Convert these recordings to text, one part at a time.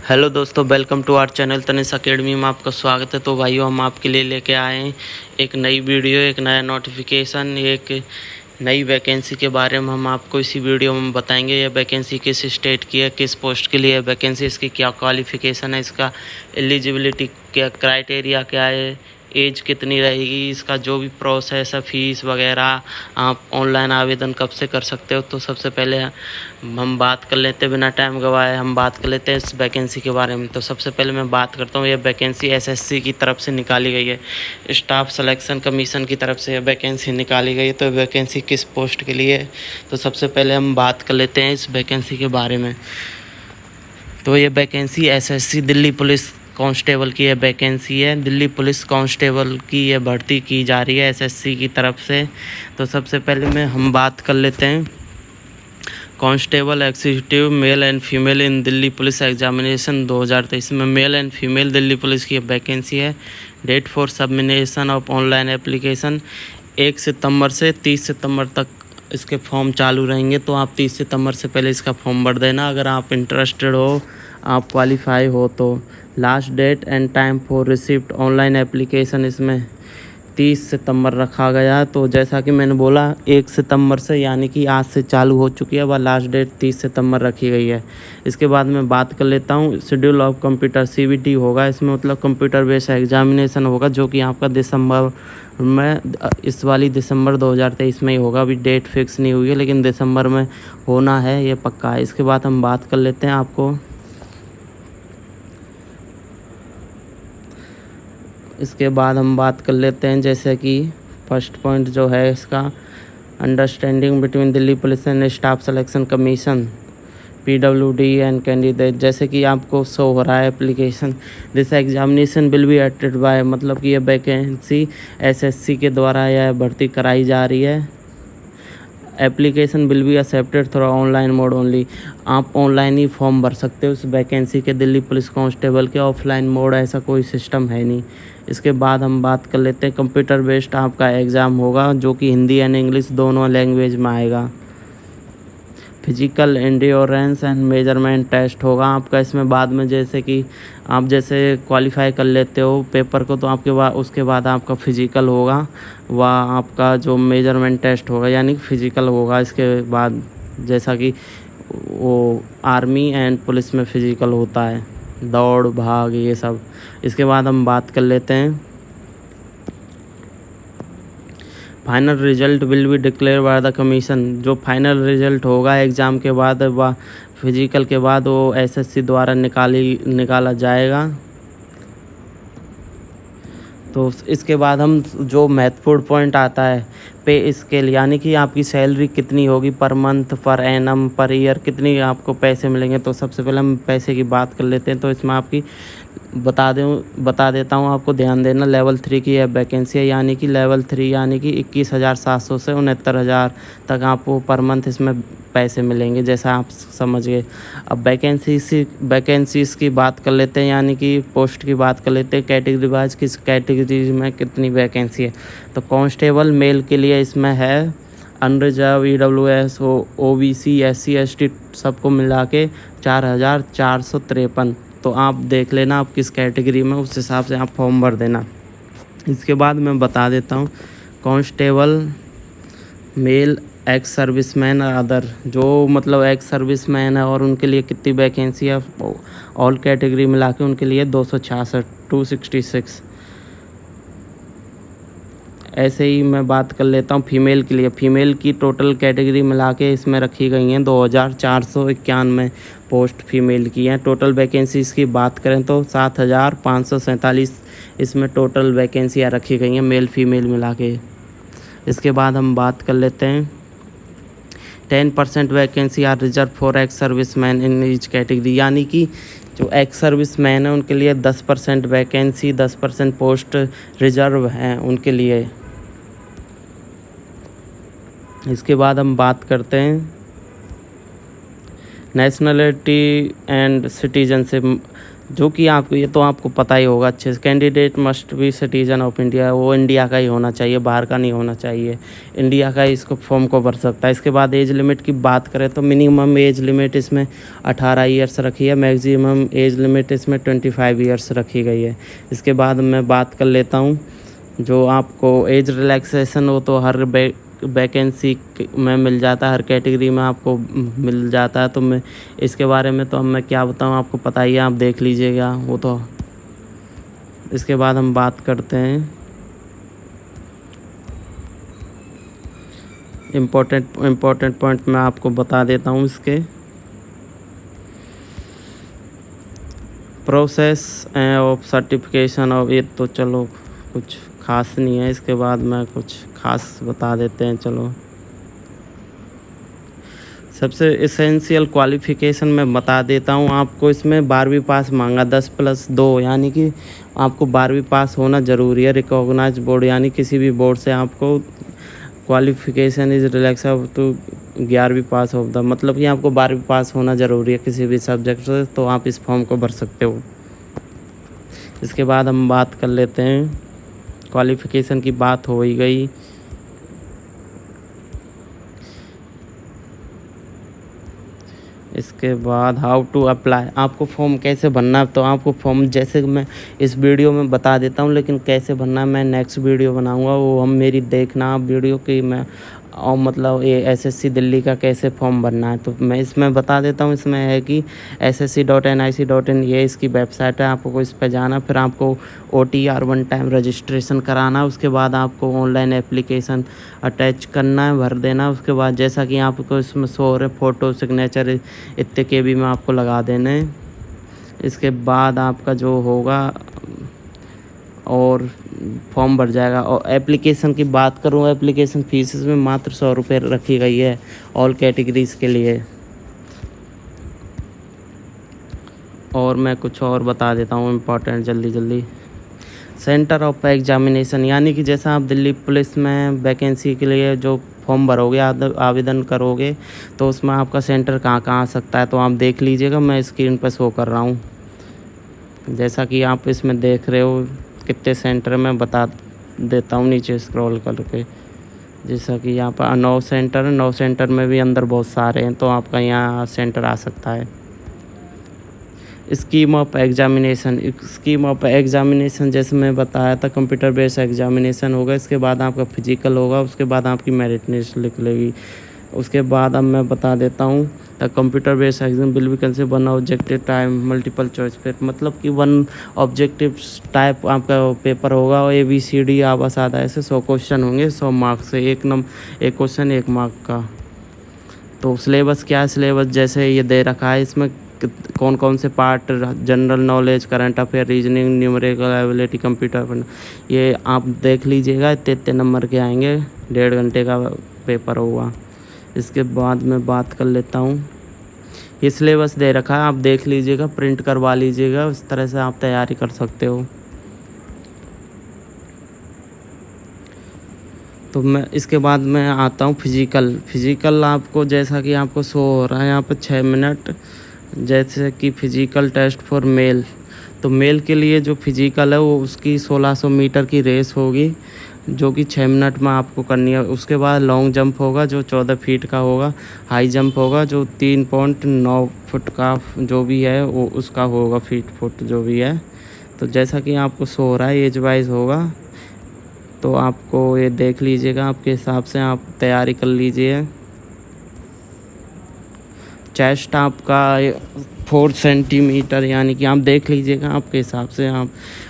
Hello दोस्तों, welcome to our channel Tanish academy में आपका स्वागत है। तो भाइयों, हम आपके लिए लेके आए हैं एक नई वीडियो, एक नया नोटिफिकेशन, एक नई वैकेंसी के बारे में हम आपको इसी वीडियो में बताएंगे। यह वैकेंसी किस स्टेट की है, किस पोस्ट के लिए वैकेंसी, इसकी क्या क्वालिफ़िकेशन है, इसका एलिजिबिलिटी क्या क्राइटेरिया क्या है, एज कितनी रहेगी, इसका जो भी प्रोसेस है, फ़ीस वगैरह, आप ऑनलाइन आवेदन कब से कर सकते हो। तो सबसे पहले हम बात कर लेते हैं, बिना टाइम गवाए हम बात कर लेते हैं इस वैकेंसी के बारे में। तो सबसे पहले मैं बात करता हूँ, ये वैकेंसी एसएससी की तरफ से निकाली गई है, स्टाफ सिलेक्शन कमीशन की तरफ से वैकेंसी निकाली गई है। तो वैकेंसी किस पोस्ट के लिए है, तो सबसे पहले हम बात कर लेते हैं इस वैकेंसी के बारे में। तो ये vacancy SSC Delhi police constable की ये वैकेंसी है। दिल्ली पुलिस कांस्टेबल की ये भर्ती की जा रही है एसएससी की तरफ से। तो सबसे पहले हम बात कर लेते हैं constable executive male and female in Delhi police examination 2023 में male and female Delhi police की वैकेंसी है। Date for submission of online application 1 सितंबर से 30 सितंबर तक इसके फॉर्म चालू रहेंगे। तो आप 30 सितंबर से पहले इसका फॉर्म भर देना अगर आप इंटरेस्टेड हो, आप क्वालिफाई हो। तो last date and time for receipt online application इसमें 30 सितंबर रखा गया। तो जैसा कि मैंने बोला 1 सितंबर से, यानी कि आज से चालू हो चुकी है, वह लास्ट डेट 30 सितंबर रखी गई है। इसके बाद मैं बात कर लेता हूँ शेड्यूल ऑफ कंप्यूटर सीबीटी होगा इसमें, मतलब कंप्यूटर बेस्ड एग्जामिनेशन होगा, जो कि आपका दिसंबर में, इस वाली दिसंबर 2023 में ही होगा। अभी डेट फिक्स नहीं हुई है, लेकिन दिसंबर में होना है, ये पक्का है। इसके बाद हम बात कर लेते हैं जैसे कि फर्स्ट पॉइंट जो है इसका, understanding between Delhi police and staff selection commission PWD and candidate. जैसे कि आपको शो हो रहा है application, this examination will be attended by, मतलब कि यह वैकेंसी एसएससी के द्वारा यह भर्ती कराई जा रही है। Application will be accepted through online mode only, आप ऑनलाइन ही फॉर्म भर सकते हो उस वैकेंसी के दिल्ली पुलिस कांस्टेबल के। ऑफलाइन मोड ऐसा कोई सिस्टम है नहीं। इसके बाद हम बात कर लेते हैं कंप्यूटर बेस्ड आपका एग्ज़ाम होगा, जो कि हिंदी एंड इंग्लिश दोनों लैंग्वेज में आएगा। Physical endurance and measurement test होगा आपका इसमें बाद में, जैसे कि आप जैसे क्वालिफाई कर लेते हो पेपर को, तो आपके बाद उसके बाद आपका फिजिकल होगा, वह आपका जो मेजरमेंट टेस्ट होगा यानी कि फिजिकल होगा। इसके बाद जैसा कि वो आर्मी एंड पुलिस में फिजिकल होता है, दौड़ भाग ये सब। इसके बाद हम बात कर लेते हैं final result will be declare by the commission. जो फाइनल रिजल्ट होगा एग्ज़ाम के बाद, वह फिजिकल के बाद वो एसएससी द्वारा निकाला जाएगा। तो इसके बाद हम जो महत्वपूर्ण पॉइंट आता है पे स्केल, यानी कि आपकी सैलरी कितनी होगी per month, per annum, per year, कितनी आपको पैसे मिलेंगे। तो सबसे पहले हम पैसे की बात कर लेते हैं। तो इसमें आपकी बता देता हूँ, आपको ध्यान देना। लेवल 3 की यह वैकेंसी है, यानी कि लेवल 3 यानी कि 21,700 से 69,000 तक आपको पर मंथ इसमें पैसे मिलेंगे, जैसा आप समझ गए। अब वैकेंसीज़ की बात कर लेते हैं, यानी कि पोस्ट की बात कर लेते हैं कैटेगरी वाइज, किस कैटेगरी में कितनी वैकेंसी है। तो कांस्टेबल मेल के लिए इसमें है unreserved, EWS, OBC, SC ST सबको मिला के 4,453। तो आप देख लेना आप किस कैटेगरी में, उस हिसाब से आप फॉर्म भर देना। इसके बाद मैं बता देता हूँ constable male ex serviceman other, जो मतलब एक्स सर्विसमैन है और उनके लिए कितनी वैकेंसी है, ऑल कैटेगरी मिला के उनके लिए 266। ऐसे ही मैं बात कर लेता हूँ फीमेल के लिए। फ़ीमेल की टोटल कैटेगरी मिला के इसमें रखी गई हैं 2,491 पोस्ट फीमेल की हैं। टोटल वैकेंसीज़ की बात करें तो 7,547 इसमें टोटल वैकेंसियाँ रखी गई हैं मेल फीमेल मिला के। इसके बाद हम बात कर लेते हैं 10% vacancy are reserve for ex serviceman in each category, यानी कि जो एक्स सर्विसमैन है उनके लिए 10% वैकेंसी, 10% पोस्ट रिजर्व हैं उनके लिए। इसके बाद हम बात करते हैं नेशनलिटी एंड सिटीजनशिप। जो कि आपको ये तो आपको पता ही होगा अच्छे से। Candidate must be citizen of India, वो इंडिया का ही होना चाहिए, बाहर का नहीं होना चाहिए, इंडिया का ही इसको फॉर्म को भर सकता है। इसके बाद एज लिमिट की बात करें तो मिनिमम एज लिमिट इसमें 18 ईयर्स रखी है, मैक्सिमम एज लिमिट इसमें 25 ईयर्स रखी गई है। इसके बाद मैं बात कर लेता हूँ जो आपको एज रिलैक्सेशन हो तो हर वैकेंसी में मिल जाता है, हर कैटेगरी में आपको मिल जाता है। तो मैं इसके बारे में तो अब मैं क्या बताऊँ, आपको पता ही है, आप देख लीजिएगा वो तो। इसके बाद हम बात करते हैं इम्पोर्टेंट पॉइंट मैं आपको बता देता हूँ इसके। प्रोसेस ऑफ सर्टिफिकेशन ऑफ, ये तो चलो कुछ खास नहीं है। इसके बाद मैं कुछ खास बता देते हैं। चलो, सबसे इसेंशियल क्वालिफ़िकेशन मैं बता देता हूँ आपको। इसमें 12वीं पास मांगा, 10+2 यानी कि आपको 12वीं पास होना ज़रूरी है। रिकॉग्नाइज बोर्ड यानी किसी भी बोर्ड से आपको क्वालिफ़िकेशन इज रिलैक्स ऑफ तो 11वीं पास हो द, मतलब कि आपको 12वीं पास होना ज़रूरी है किसी भी सब्जेक्ट से, तो आप इस फॉर्म को भर सकते हो। इसके बाद हम बात कर लेते हैं, क्वालिफ़िकेशन की बात हो ही गई। इसके बाद हाउ टू अप्लाई, आपको फॉर्म कैसे भरना है। तो आपको फॉर्म जैसे मैं इस वीडियो में बता देता हूँ, लेकिन कैसे भरना है मैं नेक्स्ट वीडियो बनाऊँगा, वो हम मेरी देखना आप वीडियो की। मैं और मतलब ये SSC दिल्ली का कैसे फॉर्म भरना है तो मैं इसमें बता देता हूँ। इसमें है कि ssc.nic.in ये इसकी वेबसाइट है, आपको इस पर जाना, फिर आपको OTR 1 टाइम रजिस्ट्रेशन कराना। उसके बाद आपको ऑनलाइन एप्लीकेशन अटैच करना है, भर देना। उसके बाद जैसा कि आपको इसमें शो हो रहे फ़ोटो सिग्नेचर इतने KB में आपको लगा देने। इसके बाद आपका जो होगा और फॉर्म भर जाएगा। और एप्लीकेशन की बात करूँ, एप्लीकेशन फीस इसमें मात्र 100 रुपये रखी गई है ऑल कैटेगरीज़ के लिए। और मैं कुछ और बता देता हूँ इम्पोर्टेंट जल्दी। सेंटर ऑफ एग्जामिनेशन यानी कि जैसा आप दिल्ली पुलिस में वैकेंसी के लिए जो फॉर्म भरोगे, आवेदन करोगे, तो उसमें आपका सेंटर कहाँ आ सकता है तो आप देख लीजिएगा। मैं स्क्रीन पर शो कर रहा हूँ, जैसा कि आप इसमें देख रहे हो कितने सेंटर में बता देता हूँ नीचे स्क्रॉल करके। जैसा कि यहाँ पर 9 सेंटर है, 9 सेंटर में भी अंदर बहुत सारे हैं, तो आपका यहाँ सेंटर आ सकता है। स्कीम ऑफ एग्जामिनेशन जैसे मैं बताया था, कंप्यूटर बेस्ड एग्जामिनेशन होगा। इसके बाद आपका फिजिकल होगा, उसके बाद आपकी मेरिट लिस्ट निकलेगी। उसके बाद अब मैं बता देता हूँ, the computer based exam will be consist 1 objective type multiple choice paper, मतलब कि 1 ऑब्जेक्टिव टाइप आपका पेपर होगा और ABCD आवास आधा ऐसे 100 क्वेश्चन होंगे, 100 मार्क्स से, एक क्वेश्चन 1 मार्क का। तो सिलेबस क्या है, सिलेबस जैसे ये दे रखा है, इसमें कौन कौन से part, general knowledge, current affair, reasoning, numerical ability, computer, ये आप देख लीजिएगा। इतने नंबर के आएंगे, 1.5 घंटे का पेपर होगा। इसके बाद मैं बात कर लेता हूँ, ये सिलेबस दे रखा है, आप देख लीजिएगा, प्रिंट करवा लीजिएगा, उस तरह से आप तैयारी कर सकते हो। तो मैं इसके बाद मैं आता हूँ फिज़िकल आपको जैसा कि आपको शो हो रहा है यहाँ पर 6 मिनट, जैसे कि फ़िज़िकल टेस्ट फॉर मेल। तो मेल के लिए जो फिज़िकल है वो उसकी 1600 मीटर की रेस होगी, जो कि 6 मिनट में आपको करनी है। उसके बाद लॉन्ग जंप होगा जो 14 फीट का होगा, हाई जंप होगा जो 3.9 फुट का जो भी है वो उसका होगा, फुट जो भी है। तो जैसा कि आपको शो हो रहा है एज वाइज होगा, तो आपको ये देख लीजिएगा, आपके हिसाब से आप तैयारी कर लीजिए। चेस्ट आपका 4 सेंटीमीटर यानी कि आप देख लीजिएगा आपके हिसाब से आप।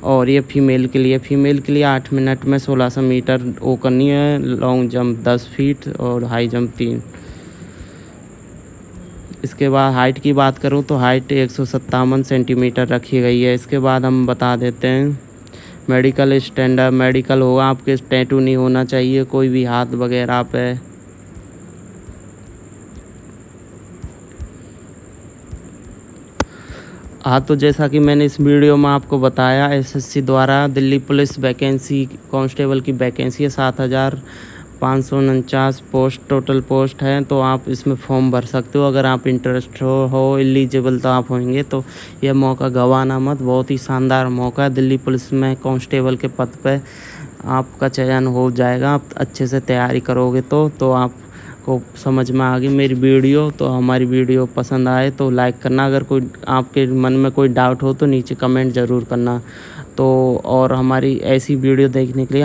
और ये फीमेल के लिए 8 मिनट में 1600 मीटर वो करनी है, लॉन्ग जंप 10 फीट और हाई जंप 3। इसके बाद हाइट की बात करूँ तो हाइट 157 सेंटीमीटर रखी गई है। इसके बाद हम बता देते हैं मेडिकल स्टैंडर्ड, मेडिकल होगा, आपके टैटू नहीं होना चाहिए कोई भी हाथ वगैरह पे। हाँ, तो जैसा कि मैंने इस वीडियो में आपको बताया, SSC द्वारा दिल्ली पुलिस वैकेंसी कांस्टेबल की वैकेंसी है, 7000 549 पोस्ट टोटल पोस्ट हैं, तो आप इसमें फॉर्म भर सकते हो। अगर आप इंटरेस्ट हो एलिजिबल तो आप होंगे, तो यह मौका गंवाना मत। बहुत ही शानदार मौका है। दिल्ली पुलिस में कांस्टेबल के पद पे आपका चयन हो जाएगा। आप अच्छे से तैयारी करोगे तो आपको समझ में आ गई मेरी वीडियो। तो हमारी वीडियो पसंद आए तो लाइक करना। अगर कोई आपके मन में कोई डाउट हो तो नीचे कमेंट ज़रूर करना। तो और हमारी ऐसी वीडियो देखने के लिए